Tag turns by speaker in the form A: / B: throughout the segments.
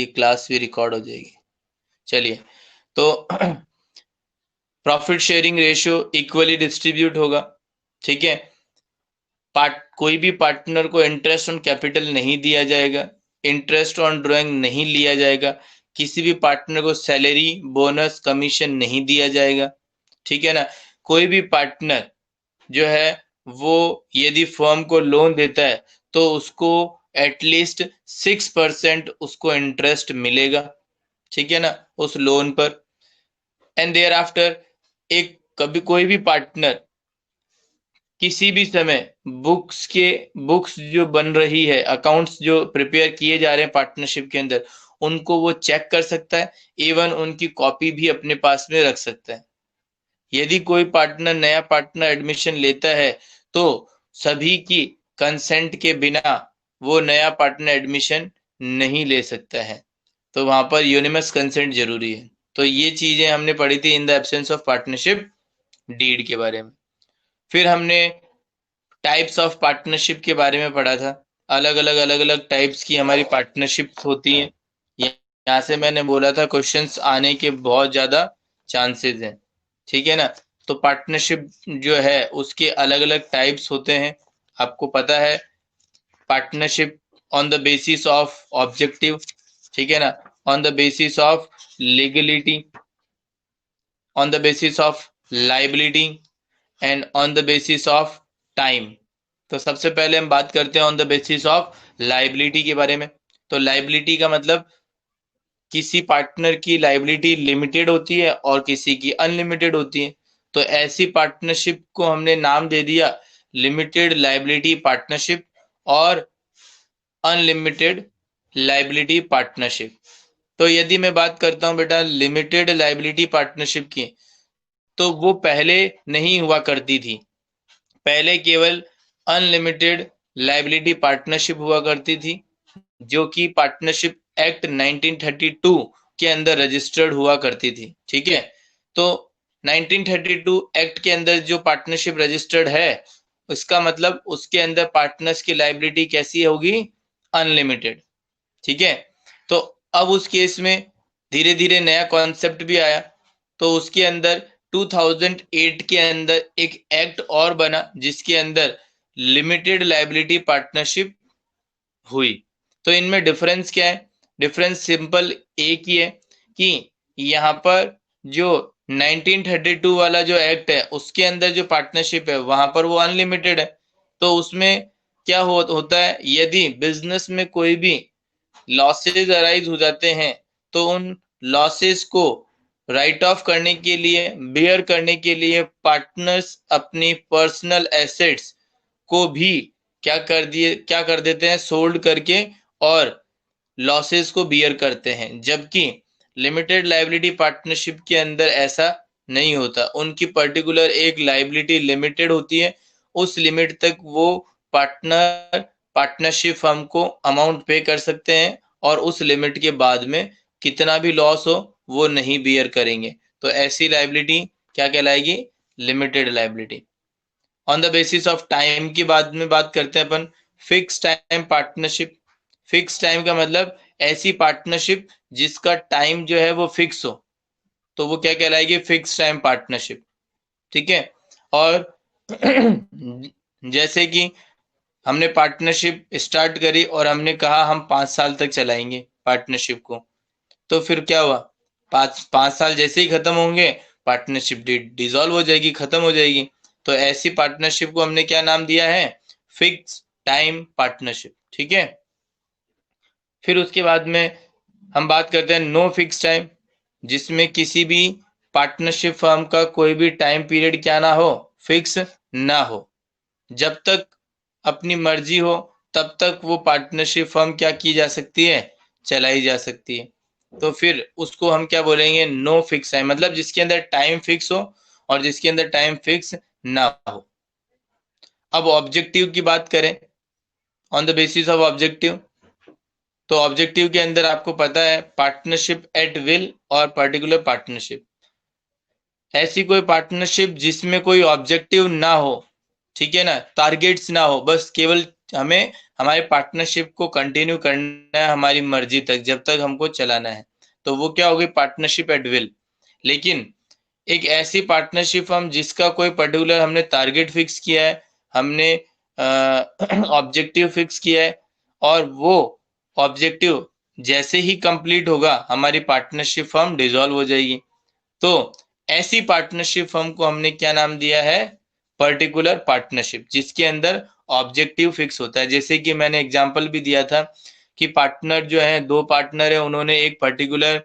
A: Class भी record हो जाएगी। चलिए, तो profit sharing ratio equally distribute होगा, ठीक है। कोई भी पार्टनर को इंटरेस्ट ऑन कैपिटल नहीं दिया जाएगा, इंटरेस्ट ऑन ड्राइंग नहीं लिया जाएगा, किसी भी पार्टनर को सैलरी, बोनस, कमीशन नहीं दिया जाएगा, ठीक है ना। कोई भी पार्टनर जो है वो यदि फर्म को लोन देता है तो उसको एटलीस्ट 6% उसको इंटरेस्ट मिलेगा, ठीक है ना, उस लोन पर। एंड देयर आफ्टर एक कभी कोई भी पार्टनर किसी भी समय बुक्स जो बन रही है, अकाउंट्स जो प्रिपेयर किए जा रहे हैं पार्टनरशिप के अंदर, उनको वो चेक कर सकता है, इवन उनकी कॉपी भी अपने पास में रख सकता है। यदि कोई पार्टनर नया पार्टनर एडमिशन लेता है तो सभी की कंसेंट के बिना वो नया पार्टनर एडमिशन नहीं ले सकता है, तो वहां पर यूनिमस कंसेंट जरूरी है। तो ये चीजें हमने पढ़ी थी in the absence of partnership deed के बारे में। फिर हमने टाइप्स ऑफ पार्टनरशिप के बारे में पढ़ा था। अलग अलग टाइप्स की हमारी पार्टनरशिप होती हैं। यहाँ से मैंने बोला था क्वेश्चंस आने के बहुत ज्यादा चांसेस हैं, ठीक है ना। तो पार्टनरशिप जो है उसके अलग अलग टाइप्स होते हैं, आपको पता है। Partnership on the basis of objective, ठीक है ना, on the basis of legality, on the basis of liability and on the basis of time. तो सबसे पहले हम बात करते हैं on the basis of liability के बारे में। तो लाइबिलिटी का मतलब किसी पार्टनर की लाइबिलिटी लिमिटेड होती है और किसी की अनलिमिटेड होती है। तो ऐसी पार्टनरशिप को हमने नाम दे दिया लिमिटेड लाइबिलिटी पार्टनरशिप और अनलिमिटेड लाइबिलिटी पार्टनरशिप। तो यदि मैं बात करता हूं बेटा लिमिटेड लाइबिलिटी पार्टनरशिप की, तो वो पहले नहीं हुआ करती थी। पहले केवल अनलिमिटेड लाइबिलिटी पार्टनरशिप हुआ करती थी, जो कि पार्टनरशिप एक्ट 1932 के अंदर रजिस्टर्ड हुआ करती थी, ठीक है। तो 1932 एक्ट के अंदर जो पार्टनरशिप रजिस्टर्ड है, उसका मतलब उसके अंदर पार्टनर्स की लाइबिलिटी कैसी होगी, अनलिमिटेड, ठीक है। तो अब उस केस में धीरे धीरे नया कॉन्सेप्ट भी आया, तो उसके अंदर 2008 के अंदर एक एक्ट और बना जिसके अंदर लिमिटेड लाइबिलिटी पार्टनरशिप हुई। तो इनमें डिफरेंस क्या है, डिफरेंस सिंपल एक ही है कि यहाँ पर जो 1932 वाला जो एक्ट है उसके अंदर जो पार्टनरशिप है वहां पर वो अनलिमिटेड है। तो उसमें क्या होता है, यदि बिजनेस में कोई भी लॉसेज अराइज हो जाते हैं तो उन लॉसेज को राइट ऑफ करने के लिए, बेयर करने के लिए पार्टनर्स अपनी पर्सनल एसेट्स को भी क्या कर देते हैं, सोल्ड करके और लॉसेस को बियर करते हैं। जबकि लिमिटेड लाइबिलिटी पार्टनरशिप के अंदर ऐसा नहीं होता, उनकी पर्टिकुलर एक लाइबिलिटी लिमिटेड होती है, उस लिमिट तक वो पार्टनर पार्टनरशिप फर्म को अमाउंट पे कर सकते हैं और उस लिमिट के बाद में कितना भी लॉस हो वो नहीं बियर करेंगे। तो ऐसी लाइबिलिटी क्या कहलाएगी, limited liability. On the basis of time की बाद में बात करते हैं अपन fix time partnership. Fix time का मतलब ऐसी पार्टनरशिप जिसका टाइम जो है वो फिक्स हो, तो वो क्या कहलाएगी, फिक्स टाइम पार्टनरशिप, ठीक है। और जैसे कि हमने पार्टनरशिप स्टार्ट करी और हमने कहा हम 5 साल तक चलाएंगे पार्टनरशिप को, तो फिर क्या हुआ, 5 साल जैसे ही खत्म होंगे पार्टनरशिप डिसॉल्व हो जाएगी, खत्म हो जाएगी। तो ऐसी पार्टनरशिप को हमने क्या नाम दिया है, फिक्स टाइम पार्टनरशिप, ठीक है। फिर उसके बाद में हम बात करते हैं नो फिक्स टाइम, जिसमें किसी भी पार्टनरशिप फर्म का कोई भी टाइम पीरियड क्या ना हो, फिक्स ना हो। जब तक अपनी मर्जी हो तब तक वो पार्टनरशिप फर्म क्या की जा सकती है, चलाई जा सकती है। तो फिर उसको हम क्या बोलेंगे, नो फिक्स टाइम, मतलब जिसके अंदर टाइम फिक्स हो और जिसके अंदर टाइम फिक्स ना हो। अब ऑब्जेक्टिव की बात करें, on the basis of objective, तो ऑब्जेक्टिव के अंदर आपको पता है पार्टनरशिप एट विल और पर्टिकुलर पार्टनरशिप। ऐसी कोई पार्टनरशिप जिसमें कोई ऑब्जेक्टिव ना हो, ठीक है ना, टारगेट्स ना हो, बस केवल हमें हमारे पार्टनरशिप को कंटिन्यू करना है हमारी मर्जी तक, जब तक हमको चलाना है, तो वो क्या होगी, पार्टनरशिप एट विल। लेकिन एक ऐसी पार्टनरशिप हम जिसका कोई पर्टिकुलर हमने टारगेट फिक्स किया है, हमने ऑब्जेक्टिव फिक्स किया है, और वो ऑब्जेक्टिव जैसे ही कंप्लीट होगा हमारी पार्टनरशिप फर्म डिसॉल्व हो जाएगी। तो ऐसी पार्टनरशिप फर्म को हमने क्या नाम दिया है, पर्टिकुलर पार्टनरशिप, जिसके अंदर ऑब्जेक्टिव फिक्स होता है। जैसे कि मैंने एग्जांपल भी दिया था कि पार्टनर जो है, दो पार्टनर है, उन्होंने एक पर्टिकुलर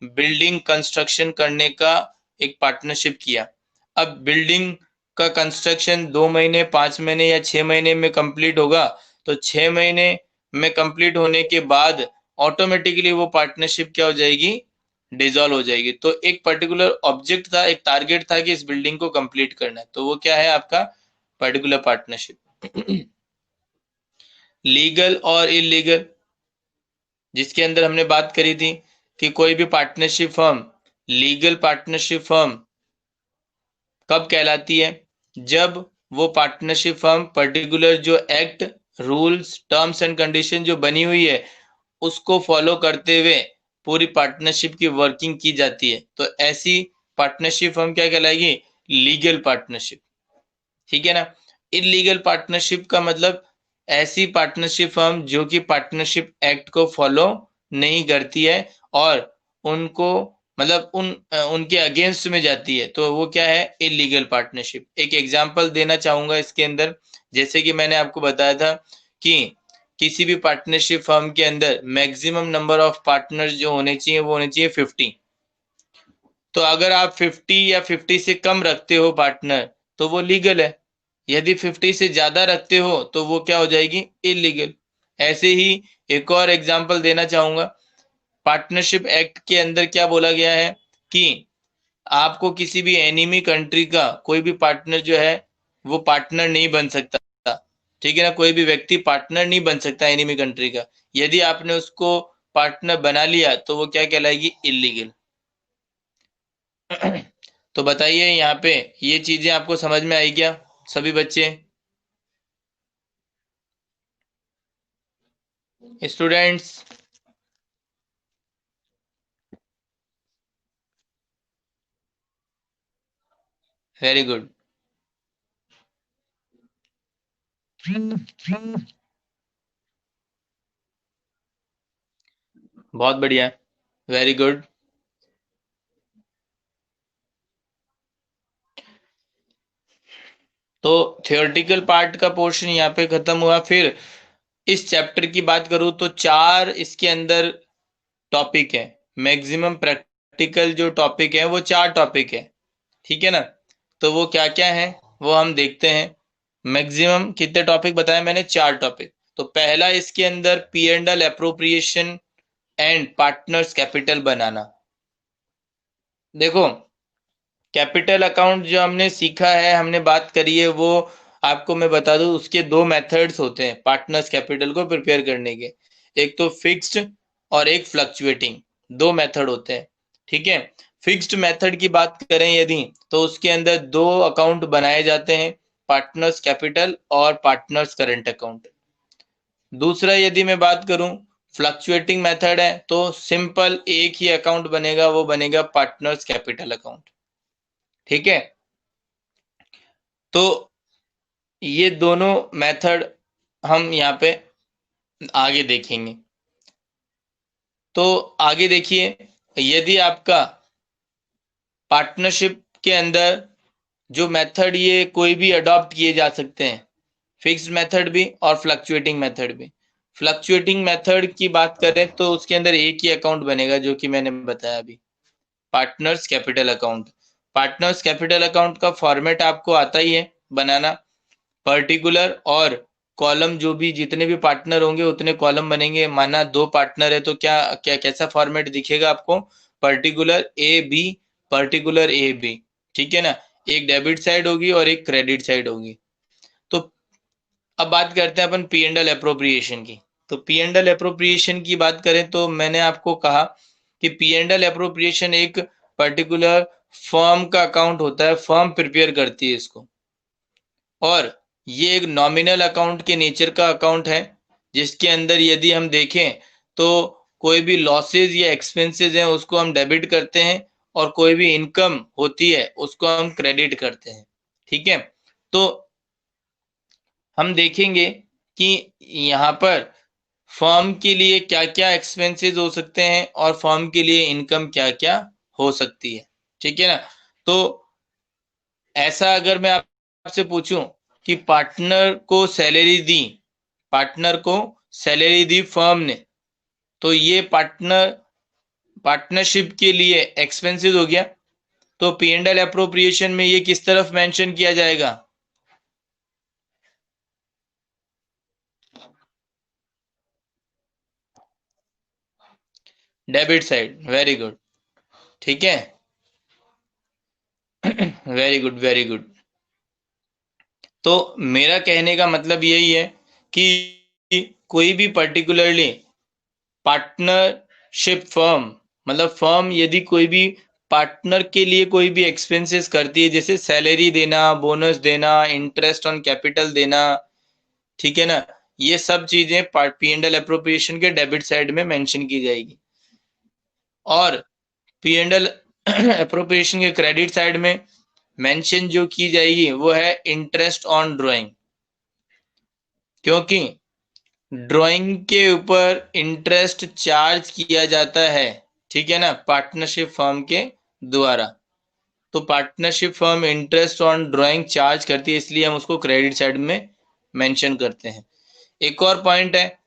A: बिल्डिंग कंस्ट्रक्शन करने का एक पार्टनरशिप किया। अब बिल्डिंग का कंस्ट्रक्शन 2 महीने, 5 महीने या 6 महीने में कंप्लीट होगा, तो 6 महीने में कंप्लीट होने के बाद ऑटोमेटिकली वो पार्टनरशिप क्या हो जाएगी, डिसॉल्व हो जाएगी। तो एक पर्टिकुलर ऑब्जेक्ट था, एक टारगेट था कि इस बिल्डिंग को कंप्लीट करना है, तो वो क्या है आपका पर्टिकुलर पार्टनरशिप। लीगल और इलीगल, जिसके अंदर हमने बात करी थी कि कोई भी partnership firm, legal partnership firm कब कहलाती है, जब वो पार्टनरशिप फर्म पर्टिकुलर जो act, rules, terms and condition जो बनी हुई है उसको फॉलो करते हुए पूरी पार्टनरशिप की वर्किंग की जाती है, तो ऐसी पार्टनरशिप फर्म क्या कहलाएगी, लीगल पार्टनरशिप। ठीक है ना। इलीगल पार्टनरशिप का मतलब ऐसी पार्टनरशिप फर्म जो कि पार्टनरशिप एक्ट को फॉलो नहीं करती है और उनको मतलब उनके अगेंस्ट में जाती है, तो वो क्या है, इलीगल पार्टनरशिप। एक एग्जांपल देना चाहूंगा इसके अंदर, जैसे कि मैंने आपको बताया था कि किसी भी पार्टनरशिप फर्म के अंदर मैक्सिमम नंबर ऑफ पार्टनर्स जो होने चाहिए वो होने चाहिए 50। तो अगर आप 50 या 50 से कम रखते हो पार्टनर तो वो लीगल है, यदि 50 से ज्यादा रखते हो तो वो क्या हो जाएगी, इलीगल। ऐसे ही एक और एग्जांपल देना चाहूंगा, पार्टनरशिप एक्ट के अंदर क्या बोला गया है कि आपको किसी भी एनिमी कंट्री का कोई भी पार्टनर जो है वो पार्टनर नहीं बन सकता। ठीक है ना, कोई भी व्यक्ति पार्टनर नहीं बन सकता एनिमी कंट्री का। यदि आपने उसको पार्टनर बना लिया तो वो क्या कहलाएगी, इलीगल। तो बताइए यहाँ पे ये चीजें आपको समझ में आई क्या सभी बच्चे, स्टूडेंट्स? वेरी गुड, बहुत बढ़िया, वेरी गुड। तो थियोरेटिकल पार्ट का पोर्शन यहाँ पे खत्म हुआ। फिर इस चैप्टर की बात करूँ तो 4 इसके अंदर टॉपिक है, मैक्सिमम प्रैक्टिकल जो टॉपिक है वो 4 टॉपिक है। ठीक है ना, तो वो क्या क्या है वो हम देखते हैं। मैक्सिमम कितने टॉपिक बताए मैंने, 4 टॉपिक। तो पहला इसके अंदर P and L appropriation and partners capital बनाना। देखो, कैपिटल अकाउंट जो हमने सीखा है, हमने बात करी है, वो आपको मैं बता दूं, उसके 2 मेथड्स होते हैं पार्टनर्स कैपिटल को प्रिपेयर करने के। एक तो फिक्स्ड और एक फ्लक्चुएटिंग, 2 मेथड होते हैं। ठीक है, फिक्स्ड मेथड की बात करें यदि, तो उसके अंदर 2 अकाउंट बनाए जाते हैं, पार्टनर्स कैपिटल और पार्टनर्स करंट अकाउंट। दूसरा यदि मैं बात करूं, फ्लक्चुएटिंग मेथड है, तो सिंपल एक ही अकाउंट बनेगा, वो बनेगा पार्टनर्स कैपिटल अकाउंट। ठीक है, तो ये दोनों मेथड हम यहाँ पे आगे देखेंगे। तो आगे देखिए, यदि आपका पार्टनरशिप के अंदर जो मेथड, ये कोई भी अडॉप्ट किए जा सकते हैं, फिक्स्ड मेथड भी और फ्लक्चुएटिंग मेथड भी। फ्लक्चुएटिंग मेथड की बात करें तो उसके अंदर एक ही अकाउंट बनेगा, जो कि मैंने बताया अभी, partners capital account. Partners capital account का फॉर्मेट आपको आता ही है बनाना, पर्टिकुलर और कॉलम, जो भी जितने भी पार्टनर होंगे उतने कॉलम बनेंगे। माना 2 पार्टनर है तो क्या क्या कैसा फॉर्मेट दिखेगा आपको, particular A B, particular A B. ठीक है ना, एक डेबिट साइड होगी और एक क्रेडिट साइड होगी। तो अब बात करते हैं अपन पी एंड एल एप्रोप्रिएशन की। तो पी एंड एल एप्रोप्रिएशन की बात करें तो मैंने आपको कहा कि पी एंड एल एप्रोप्रिएशन एक पर्टिकुलर फर्म का अकाउंट होता है, फर्म प्रिपेयर करती है इसको। और ये एक नॉमिनल अकाउंट के नेचर का अकाउंट है, जिसके अंदर यदि हम देखें तो कोई भी लॉसेज या एक्सपेंसेस हैं उसको हम डेबिट करते हैं, और कोई भी इनकम होती है उसको हम क्रेडिट करते हैं। ठीक है, तो हम देखेंगे कि यहाँ पर फर्म के लिए क्या क्या एक्सपेंसेस हो सकते हैं और फर्म के लिए इनकम क्या क्या हो सकती है। ठीक है ना, तो ऐसा अगर मैं आपसे पूछूं कि पार्टनर को सैलरी दी फर्म ने, तो ये पार्टनरशिप के लिए एक्सपेंसेस हो गया। तो पी एंड एल अप्रोप्रिएशन में ये किस तरफ मेंशन किया जाएगा? Debit side. Very good. ठीक है, वेरी गुड वेरी गुड। तो मेरा कहने का मतलब यही है कि कोई भी पर्टिकुलरली पार्टनरशिप फर्म, मतलब फर्म यदि कोई भी पार्टनर के लिए कोई भी एक्सपेंसेस करती है, जैसे सैलरी देना, बोनस देना, इंटरेस्ट ऑन कैपिटल देना, ठीक है ना, ये सब चीजें पी एंड एल अप्रोप्रिएशन के डेबिट साइड में मेंशन की जाएगी। और पी एंड एल अप्रोप्रिएशन के क्रेडिट साइड में मेंशन जो की जाएगी वो है इंटरेस्ट ऑन ड्राइंग, क्योंकि ड्राइंग के ऊपर इंटरेस्ट चार्ज किया जाता है, ठीक है ना, पार्टनरशिप फर्म के द्वारा। तो partnership firm interest on drawing charge करती है, इसलिए हम उसको क्रेडिट साइड में मेंशन करते हैं। एक और पॉइंट है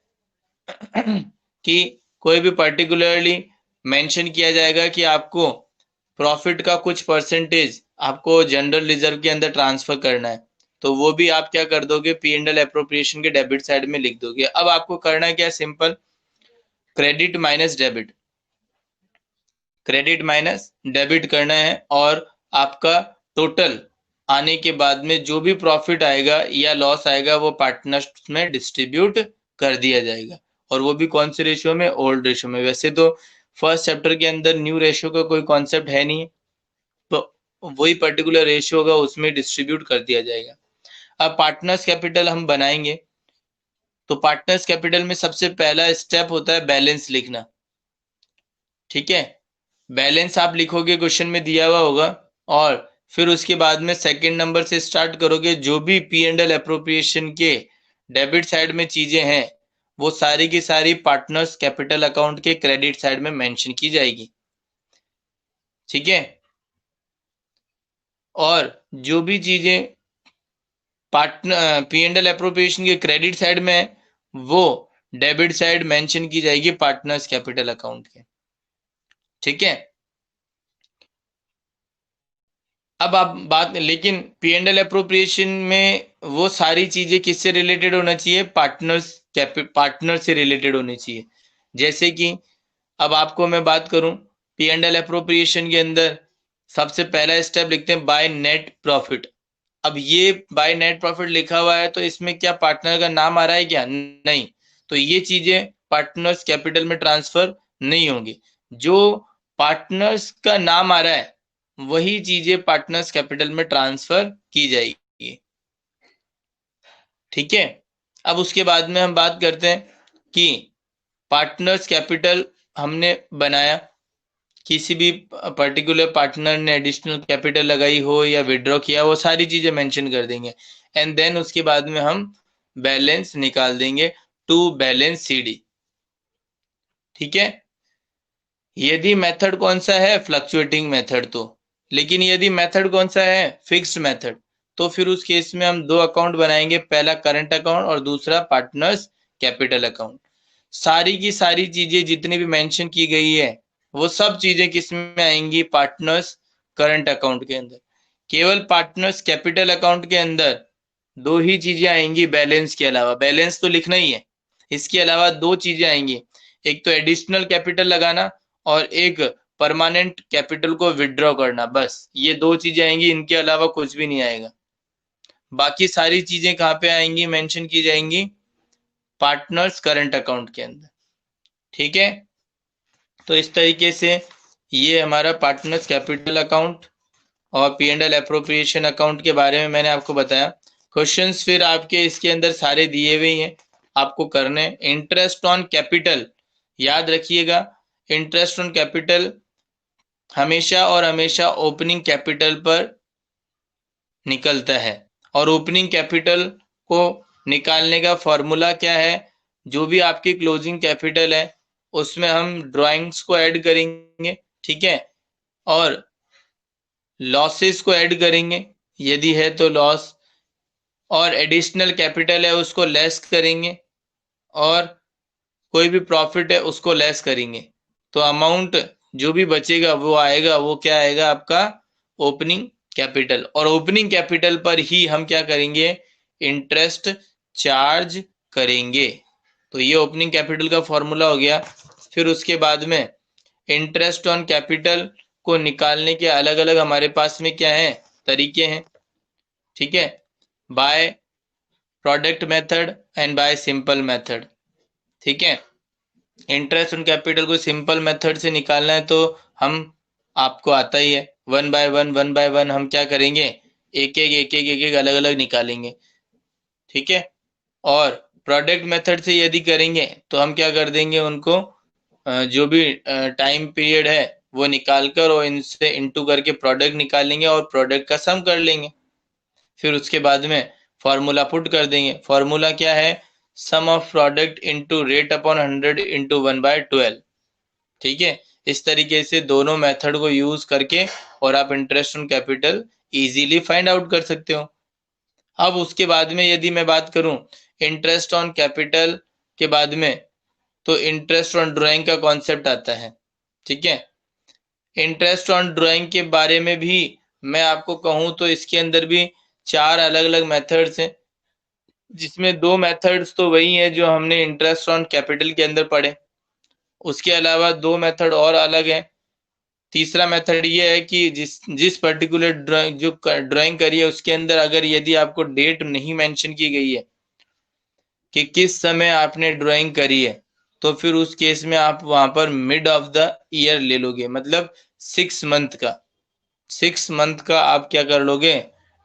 A: कि कोई भी पर्टिकुलरली मेंशन किया जाएगा कि आपको प्रॉफिट का कुछ परसेंटेज आपको जनरल रिजर्व के अंदर ट्रांसफर करना है, तो वो भी आप क्या कर दोगे, पी एंड एल अप्रोप्रिएशन के डेबिट साइड में लिख दोगे। अब आपको करना क्या है, simple, credit minus debit, credit minus debit करना है, और आपका टोटल आने के बाद में जो भी प्रॉफिट आएगा या लॉस आएगा वो पार्टनर्स में डिस्ट्रीब्यूट कर दिया जाएगा। और वो भी कौन से रेशियो में? ओल्ड रेशियो में। वैसे तो फर्स्ट चैप्टर के अंदर न्यू रेशियो का कोई कॉन्सेप्ट है नहीं, तो वही पर्टिकुलर रेशियो होगा उसमें डिस्ट्रीब्यूट कर दिया जाएगा। अब पार्टनर्स कैपिटल हम बनाएंगे, तो पार्टनर्स कैपिटल में सबसे पहला स्टेप होता है बैलेंस लिखना। ठीक है, बैलेंस आप लिखोगे, क्वेश्चन में दिया हुआ होगा, और फिर उसके बाद में सेकंड नंबर से स्टार्ट करोगे। जो भी पी एंड एल अप्रोप्रिएशन के डेबिट साइड में चीजें हैं वो सारी की सारी पार्टनर्स कैपिटल अकाउंट के क्रेडिट साइड में मेंशन की जाएगी। ठीक है, और जो भी चीजें partner P and L appropriation के क्रेडिट साइड में है वो डेबिट साइड मेंशन की जाएगी पार्टनर्स कैपिटल अकाउंट के। ठीक है, अब आप बात, लेकिन पी एंड एल अप्रोप्रिएशन में वो सारी चीजें किससे रिलेटेड होना चाहिए? पार्टनर से रिलेटेड होनी चाहिए। जैसे कि अब आपको मैं बात करूं, पी एंड एल अप्रोप्रिएशन के अंदर सबसे पहला स्टेप लिखते हैं बाय नेट प्रॉफिट। अब ये बाय नेट प्रॉफिट लिखा हुआ है, तो इसमें क्या पार्टनर का नाम आ रहा है क्या? नहीं, तो ये चीजें पार्टनर्स कैपिटल में ट्रांसफर नहीं होंगी। जो पार्टनर्स का नाम आ रहा है वही चीजें पार्टनर्स कैपिटल में ट्रांसफर की जाएगी। ठीक है, अब उसके बाद में हम बात करते हैं कि पार्टनर्स कैपिटल हमने बनाया, किसी भी पर्टिकुलर पार्टनर ने एडिशनल कैपिटल लगाई हो या विड्रॉ किया, वो सारी चीजें मेंशन कर देंगे। एंड देन उसके बाद में हम बैलेंस निकाल देंगे टू बैलेंस सीडी। ठीक है, यदि मेथड कौन सा है? Fluctuating method. तो लेकिन यदि मेथड कौन सा है? Fixed method. तो फिर उस केस में हम दो अकाउंट बनाएंगे, पहला करंट अकाउंट और दूसरा पार्टनर्स कैपिटल अकाउंट। सारी की सारी चीजें जितनी भी मेंशन की गई है वो सब चीजें किस में आएंगी? पार्टनर्स करंट अकाउंट के अंदर। केवल पार्टनर्स कैपिटल अकाउंट के अंदर दो ही चीजें आएंगी बैलेंस के अलावा। बैलेंस तो लिखना ही है, इसके अलावा दो चीजें आएंगी, एक तो एडिशनल कैपिटल लगाना और एक परमानेंट कैपिटल को विड्रॉ करना। बस ये दो चीजें आएंगी, इनके अलावा कुछ भी नहीं आएगा। बाकी सारी चीजें कहाँ पे आएंगी? मेंशन की जाएंगी पार्टनर्स करंट अकाउंट के अंदर। ठीक है, तो इस तरीके से ये हमारा पार्टनर्स कैपिटल अकाउंट और P and L appropriation account के बारे में मैंने आपको बताया। क्वेश्चंस फिर आपके इसके अंदर सारे दिए हुए हैं, आपको करने। इंटरेस्ट ऑन कैपिटल, याद रखिएगा, इंटरेस्ट ऑन कैपिटल हमेशा और हमेशा ओपनिंग कैपिटल पर निकलता है। और ओपनिंग कैपिटल को निकालने का फॉर्मूला क्या है? जो भी आपकी क्लोजिंग कैपिटल है उसमें हम ड्राइंग्स को ऐड करेंगे, ठीक है, और लॉसेस को ऐड करेंगे यदि है तो लॉस, और एडिशनल कैपिटल है उसको लेस करेंगे, और कोई भी प्रॉफिट है उसको लेस करेंगे। तो अमाउंट जो भी बचेगा वो आएगा, वो क्या आएगा? आपका ओपनिंग कैपिटल। और ओपनिंग कैपिटल पर ही हम क्या करेंगे? इंटरेस्ट चार्ज करेंगे। तो ये ओपनिंग कैपिटल का फॉर्मूला हो गया। फिर उसके बाद में इंटरेस्ट ऑन कैपिटल को निकालने के अलग अलग हमारे पास में क्या है? तरीके हैं, ठीक है, by product method and bye simple method, ठीक है। इंटरेस्ट ऑन कैपिटल को सिंपल मेथड से निकालना है तो हम, आपको आता ही है, वन बाय वन हम क्या करेंगे? एक एक अलग अलग निकालेंगे, ठीक है। और प्रोडक्ट मेथड से यदि करेंगे तो हम क्या कर देंगे? उनको जो भी टाइम पीरियड है वो निकाल कर और इनसे इंटू करके प्रोडक्ट निकालेंगे और प्रोडक्ट का सम कर लेंगे। फिर उसके बाद में फॉर्मूला पुट कर देंगे। फॉर्मूला क्या है? Sum of product into rate upon 100 into 1/12, ठीक है। इस तरीके से दोनों मेथड को यूज करके और आप interest on capital easily find out कर सकते हो। अब उसके बाद में यदि मैं बात करूं इंटरेस्ट ऑन कैपिटल के बाद में, तो इंटरेस्ट ऑन ड्राइंग का कॉन्सेप्ट आता है, ठीक है। इंटरेस्ट ऑन ड्राइंग के बारे में भी मैं आपको कहूं तो इसके अंदर भी 4 अलग अलग मेथड्स हैं, जिसमें 2 मेथड्स तो वही है जो हमने इंटरेस्ट ऑन कैपिटल के अंदर पढ़े। उसके अलावा 2 मेथड और अलग है। तीसरा मेथड ये है कि जिस पर्टिकुलर ड्राइंग जो ड्राइंग करी है उसके अंदर अगर यदि आपको डेट नहीं मेंशन की गई है कि किस समय आपने ड्राइंग करी है, तो फिर उस केस में आप वहां पर मिड ऑफ द ईयर ले लोगे, मतलब 6 मंथ का, 6 मंथ का आप क्या कर लोगे?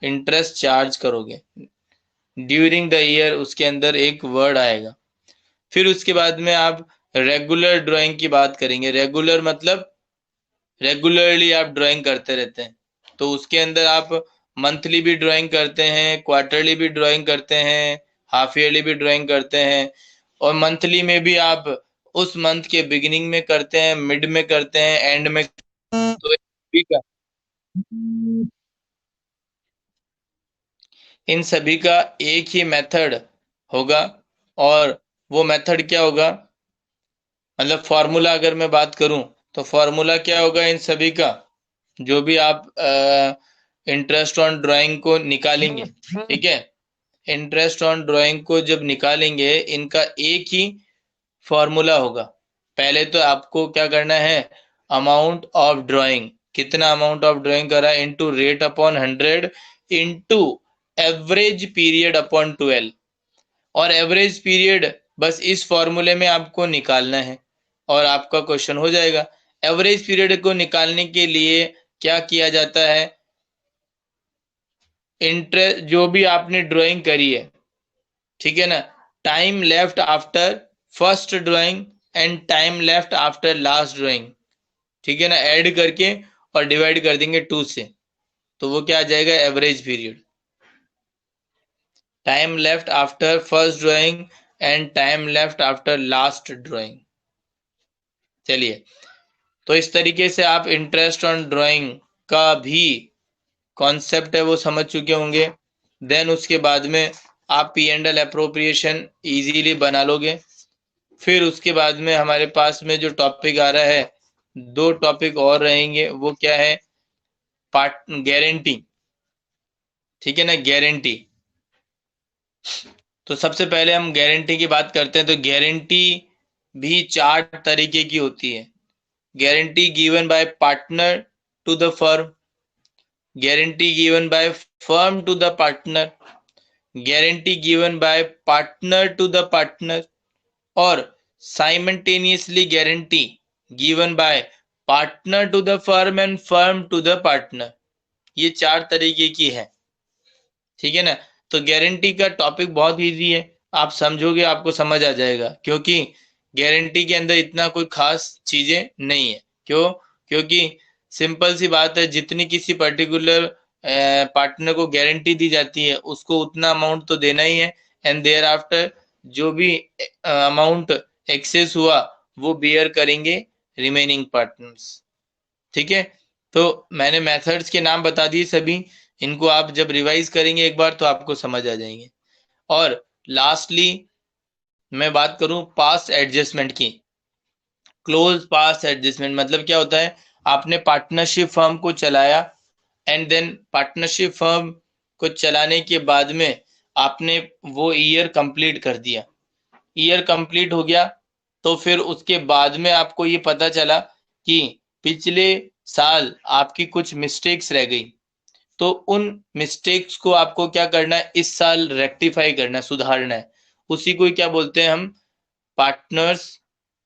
A: इंटरेस्ट चार्ज करोगे। ड्यूरिंग द ईयर उसके अंदर एक वर्ड आएगा। फिर उसके बाद में आप रेगुलर ड्राइंग की बात करेंगे। रेगुलर मतलब रेगुलरली आप ड्राइंग करते रहते हैं, तो उसके अंदर आप मंथली भी ड्राइंग करते हैं, क्वार्टरली भी ड्राइंग करते हैं, हाफ ईयरली भी ड्राइंग करते हैं, और मंथली में भी आप उस मंथ के बिगिनिंग में करते हैं, मिड में करते हैं, एंड में। तो इन सभी का एक ही मेथड होगा। और वो मेथड क्या होगा? मतलब फॉर्मूला अगर मैं बात करूं तो फॉर्मूला क्या होगा इन सभी का? जो भी आप इंटरेस्ट ऑन ड्राइंग को निकालेंगे, ठीक है, इंटरेस्ट ऑन ड्राइंग को जब निकालेंगे इनका एक ही फॉर्मूला होगा। पहले तो आपको क्या करना है? अमाउंट ऑफ ड्राइंग, कितना अमाउंट ऑफ ड्राइंग करा, into rate upon 100 into average period upon 12। और एवरेज पीरियड बस इस फॉर्मूले में आपको निकालना है और आपका क्वेश्चन हो जाएगा। एवरेज पीरियड को निकालने के लिए क्या किया जाता है? इंटरेस्ट जो भी आपने ड्राइंग करी है, ठीक है ना, time left after first drawing and time left after last drawing, ठीक है ना, ऐड करके और डिवाइड कर देंगे 2 से, तो वो क्या आ जाएगा? Average period. Time left after first drawing and time left after last drawing. चलिए, तो इस तरीके से आप इंटरेस्ट ऑन ड्राइंग का भी कॉन्सेप्ट है वो समझ चुके होंगे। देन उसके बाद में आप P&L अप्रोप्रिएशन इजीली बना लोगे। फिर उसके बाद में हमारे पास में जो टॉपिक आ रहा है, 2 टॉपिक और रहेंगे, वो क्या है? पार्ट गारंटी, ठीक है ना, गारंटी। तो सबसे पहले हम गारंटी की बात करते हैं। तो गारंटी भी 4 तरीके की होती है। Guarantee given by partner to the firm, guarantee given by firm to the partner, guarantee given by partner to the partner, और simultaneously guarantee given by partner to the firm and firm to the partner. ये 4 तरीके की है, ठीक है ना। तो guarantee का टॉपिक बहुत इजी है, आप समझोगे आपको समझ आ जाएगा, क्योंकि गारंटी के अंदर इतना कोई खास चीजें नहीं है। क्यों? क्योंकि सिंपल सी बात है, जितनी किसी पर्टिकुलर पार्टनर को गारंटी दी जाती है उसको उतना अमाउंट तो देना ही है, एंड देयर आफ्टर जो भी अमाउंट एक्सेस हुआ वो बियर करेंगे रिमेनिंग पार्टनर्स। ठीक है, तो मैंने मेथड्स के नाम बता दिए सभी, इनको आप जब रिवाइज करेंगे एक बार तो आपको समझ आ जाएंगे। और लास्टली मैं बात करूं पास्ट एडजस्टमेंट की। क्लोज पास्ट एडजस्टमेंट मतलब क्या होता है, आपने पार्टनरशिप फर्म को चलाया, एंड देन पार्टनरशिप फर्म को चलाने के बाद में आपने वो ईयर कंप्लीट कर दिया, ईयर कंप्लीट हो गया, तो फिर उसके बाद में आपको ये पता चला कि पिछले साल आपकी कुछ मिस्टेक्स रह गई, तो उन मिस्टेक्स को आपको क्या करना है, इस साल रेक्टिफाई करना है, सुधारना है। उसी को क्या बोलते हैं हम, पार्टनर्स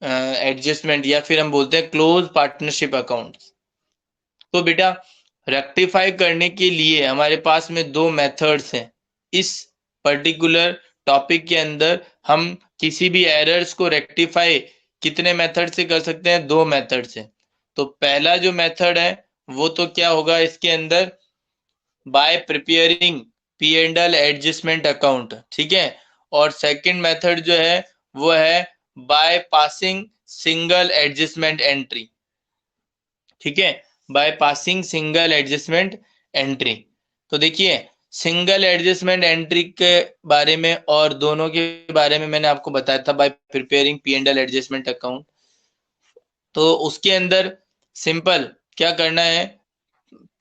A: एडजस्टमेंट, या फिर हम बोलते हैं क्लोज पार्टनरशिप अकाउंट। तो बेटा रेक्टिफाई करने के लिए हमारे पास में दो मेथड्स हैं। इस पर्टिकुलर टॉपिक के अंदर हम किसी भी एरर्स को रेक्टिफाई कितने मेथड से कर सकते हैं, दो मेथड से। तो पहला जो मेथड है वो तो क्या होगा इसके अंदर, bye preparing P and L adjustment account, ठीक है। और सेकंड मेथड जो है वो है by passing single adjustment entry, ठीक है, by passing single adjustment entry. तो देखिए सिंगल एडजस्टमेंट एंट्री के बारे में और दोनों के बारे में मैंने आपको बताया था, bye preparing P and L adjustment account. तो उसके अंदर सिंपल क्या करना है,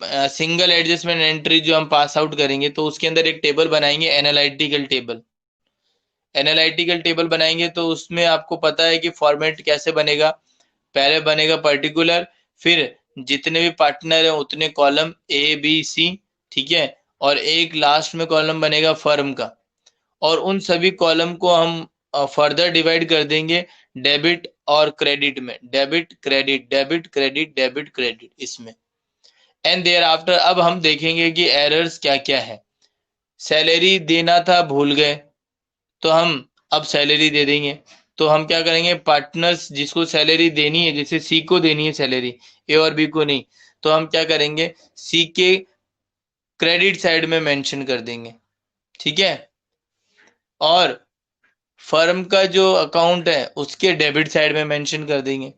A: सिंगल एडजस्टमेंट एंट्री जो हम पास आउट करेंगे तो उसके अंदर एक टेबल बनाएंगे, एनालिटिकल टेबल। एनालिटिकल टेबल बनाएंगे तो उसमें आपको पता है कि फॉर्मेट कैसे बनेगा। पहले बनेगा पर्टिकुलर, फिर जितने भी पार्टनर हैं उतने कॉलम ए बी सी, ठीक है, और एक लास्ट में कॉलम बनेगा फर्म का। और उन सभी कॉलम को हम फर्दर डिवाइड कर देंगे डेबिट और क्रेडिट में, debit credit debit credit debit credit इसमें। एंड देयर आफ्टर अब हम देखेंगे कि एरर्स क्या क्या है। सैलरी देना था भूल गए, तो हम अब सैलरी दे देंगे। तो हम क्या करेंगे, पार्टनर्स जिसको सैलरी देनी है, जैसे सी को देनी है सैलरी, ए और बी को नहीं, तो हम क्या करेंगे, सी के क्रेडिट साइड में मेंशन कर देंगे, ठीक है। और फर्म का जो अकाउंट है उसके डेबिट साइड में मेंशन कर देंगे।